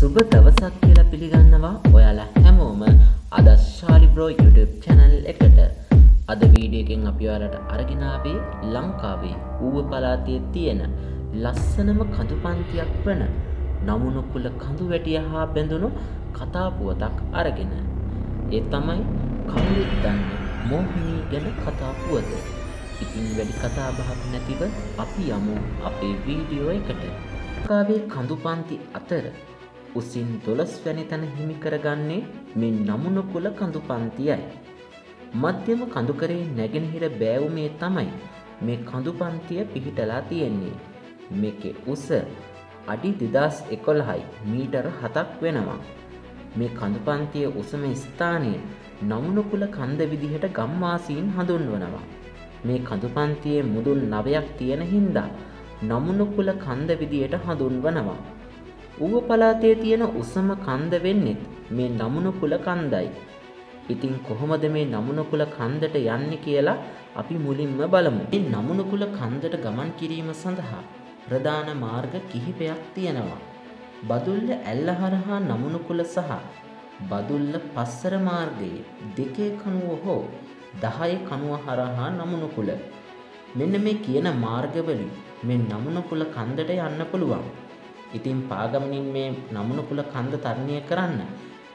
සුබ දවසක් කියලා පිළිගන්නවා ඔයාලා හැමෝම අද ශාලි බ්‍රෝ YouTube channel එකට. අද වීඩියෝ එකෙන් අපි ඔයාලට අරගෙන ආවේ ලංකාවේ ඌව පළාතේ තියෙන ලස්සනම කඳු පන්තියක් වන නමුනකුල කඳු වැටිය හා බැඳුණු කතා පුවතක් අරගෙන. ඒ තමයි කවුරුත් දන්න මෝහිනී ගැන කතා පුවත. ඉතින් වැඩි කතා බහක් නැතිව අපි යමු අපේ වීඩියෝ එකට. ලංකාවේ කඳු පන්ති අතර උසින් 12 වැනි තැන හිමි කරගන්නේ මේ නමුනකුල කඳු පන්තියයි. මධ්‍යම කඳුකරේ නැගෙනහිර බෑවුමේ තමයි මේ කඳු පන්තිය පිහිටලා තියෙන්නේ. මේකේ උස අඩි 2011යි මීටර 7ක් වෙනවා. මේ කඳු පන්තියේ උසම ස්ථානය නමුනකුල කන්ද විදිහට ගම්වාසීන් හඳුන්වනවා. මේ කඳු පන්තියේ මුදුන් 9ක් තියෙන හින්දා නමුනකුල කන්ද විදියට හඳුන්වනවා. ඌව පළාතේ තියෙන උසම කන්ද වෙන්නේ මේ නමුනකුල කන්දයි. ඉතින් කොහොමද මේ නමුනකුල කන්දට යන්නේ කියලා අපි මුලින්ම බලමු. මේ නමුනකුල කන්දට ගමන් කිරීම සඳහා ප්‍රධාන මාර්ග කිහිපයක් තියෙනවා. බදුල්ල ඇල්ලහරහා නමුනකුල සහ බදුල්ල පස්සර මාර්ගයේ 2 කණුව හෝ 10 කණුව හරහා නමුනකුල. මෙන්න මේ කියන මාර්ගවලින් මේ නමුනකුල කන්දට යන්න පුළුවන්. ඉතින් පාගමනින් මේ නමුනකුල කන්ද තරණය කරන්න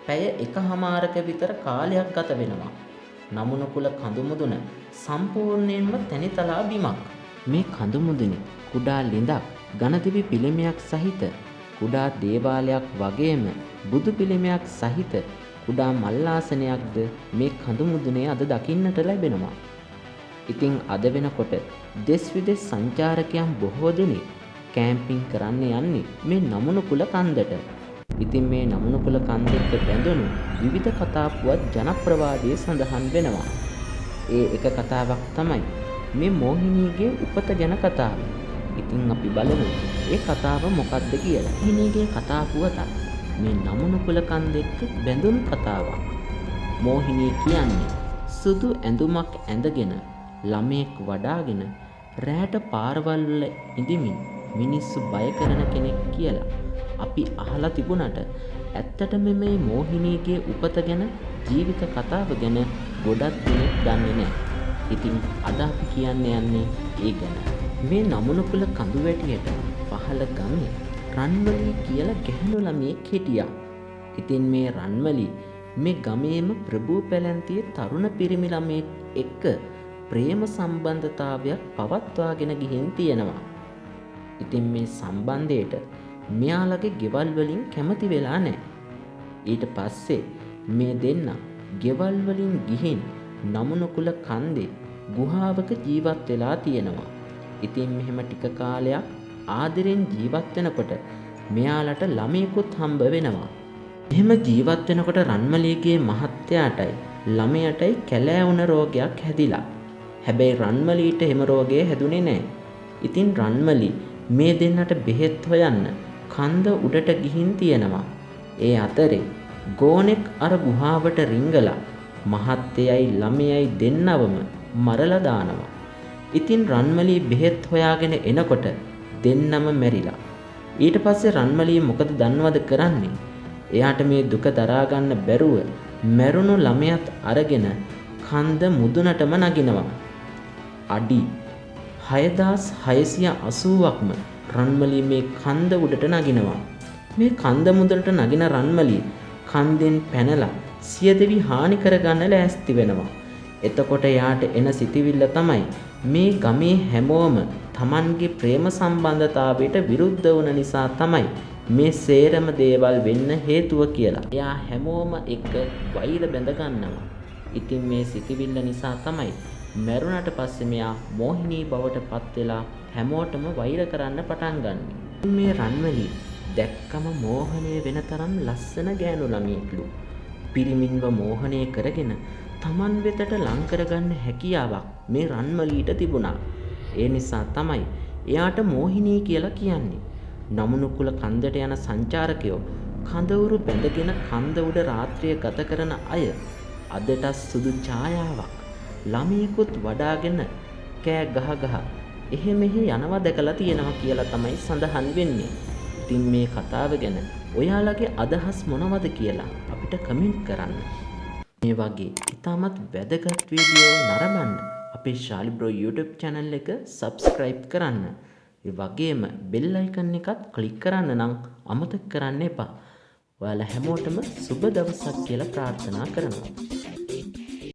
පැය 1:00ක විතර කාලයක් ගත වෙනවා. නමුනකුල කඳු මුදුන සම්පූර්ණයෙන්ම තැනිතලා බිමක්. මේ කඳු මුදුනේ කුඩා ළිඳක්, ගණදිවි පිළිමයක් සහිත කුඩා දේවාලයක් වගේම බුදු පිළිමයක් සහිත කුඩා මල්ලාසනයක්ද මේ කඳු මුදුනේ අද දකින්නට ලැබෙනවා. ඉතින් අද වෙනකොට දෙස් විදෙස් සංචාරකයන් බොහෝ දෙනෙක් කැම්පින් කරන්න යන්නේ මේ නමුනකුල කන්දට. ඉතින් මේ නමුනකුල කන්දෙත් බැඳුණු විවිධ කතා පුවත් ජනප්‍රවාදයේ සඳහන් වෙනවා. ඒ එක කතාවක් තමයි මේ මෝහිනීගේ උපත ගැන කතාව. ඉතින් අපි බලමු ඒ කතාව මොකක්ද කියලා. මෝහිනීගේ කතා පුවත මේ නමුනකුල කන්දෙත් බැඳුණු කතාවක්. මෝහිනී කියන්නේ සුදු ඇඳුමක් ඇඳගෙන ළමයෙක් වඩාගෙන රැට පාරවල් වල ඉඳිමින් මිනිස්සු බය කරන කෙනෙක් කියලා අපි අහලා තිබුණාට ඇත්තටම මේ මෝහිනීගේ උපත ගැන ජීවිත කතාව ගැන ගොඩක් දෙනෙක් දන්නේ නැහැ. ඉතින් අද අපි කියන්න යන්නේ ඒ ගැන. මේ නමුනකුල කඳු වැටියට පහළ ගමේ රන්මලී කියලා ගැහැණු ළමයෙක් හිටියා. ඉතින් මේ රන්මලී මේ ගමේම ප්‍රභූ පැලැන්තියේ තරුණ පිරිමි ළමයෙක් එක්ක ප්‍රේම සම්බන්ධතාවයක් පවත්වාගෙන ගිහින් තියෙනවා. ඉතින් මේ සම්බන්ධයට මෙයාලගේ ගෙවල් වලින් කැමති වෙලා නැහැ. ඊට පස්සේ මේ දෙන්න ගෙවල් වලින් ගිහින් නමුනකුල කන්දේ ගුහාවක ජීවත් වෙලා තියෙනවා. ඉතින් මෙහෙම ටික කාලයක් ආදරෙන් ජීවත් වෙනකොට මෙයාලට ළමයෙකුත් හම්බ වෙනවා. එහෙම ජීවත් වෙනකොට රන්මලීගේ මහත්තයාටයි ළමයටයි කැලෑවුණ රෝගයක් හැදිලා. හැබැයි රන්මලීට එහෙම රෝගය හැදුනේ නැහැ. ඉතින් රන්මලී මේ දෙන්නට බෙහෙත් හොයන්න කන්ද උඩට ගිහින් තියෙනවා. ඒ අතරේ ගෝනෙක් අර ගුහාවට රිංගලා මහත්තයයි ළමයයි දෙන්නවම මරලා දානවා. ඉතින් රන්මලී බෙහෙත් හොයාගෙන එනකොට දෙන්නම මැරිලා. ඊට පස්සේ රන්මලී මොකද දන්නවද කරන්නේ? එයාට මේ දුක දරා ගන්න බැරුව මැරුණු ළමයාත් අරගෙන කන්ද මුදුනටම නගිනවා. අඩි 6680ක්ම රන්මලී මේ කන්ද උඩට නගිනවා. මේ කන්ද මුදුනට නගින රන්මලී කන්දෙන් පැනලා සියදෙවි හානි කරගන්න ලෑස්ති වෙනවා. එතකොට යාට එන සිතිවිල්ල තමයි මේ ගමේ හැමෝම Tamanගේ ප්‍රේම සම්බන්ධතාවයට විරුද්ධ වුණ නිසා තමයි මේ සේරම දේවල් වෙන්න හේතුව කියලා. එයා හැමෝම එක්ක වෛර බැඳ ගන්නවා. ඉතින් මේ සිතිවිල්ල නිසා තමයි මැරුණට පස්සේ මෙයා මෝහිනී බවට පත් වෙලා හැමෝටම වෛර කරන්න පටන් ගන්නෙ. මේ රන්මලී දැක්කම මෝහණය වෙන තරම් ලස්සන ගෑනු ළමයෙක්ලු. පිරිමින්ව මෝහණය කරගෙන Taman වෙතට ලං කරගන්න හැකියාවක් මේ රන්මලීට තිබුණා. ඒ නිසා තමයි එයාට මෝහිනී කියලා කියන්නේ. නමුනකුල කන්දට යන සංචාරකයෝ කඳවුරු බැඳගෙන කන්ද උඩ රාත්‍රිය ගත කරන අය අදට සුදු ඡායාවක් ළමයෙකුත් වඩාගෙන කෑ ගහ එහෙ මෙහෙ යනවා දැකලා තියෙනවා කියලා තමයි සඳහන් වෙන්නේ. ඉතින් මේ කතාව ගැන ඔයාලගේ අදහස් මොනවද කියලා අපිට කමෙන්ට් කරන්න. මේ වගේ ඉතාමත් වැදගත් වීඩියෝ නරඹන්න අපේ ශාලි බ්‍රෝ YouTube channel එක subscribe කරන්න. ඒ වගේම bell icon එකත් click කරන්න නම් අමතක කරන්න එපා. ඔයාලා හැමෝටම සුබ දවසක් කියලා ප්‍රාර්ථනා කරනවා.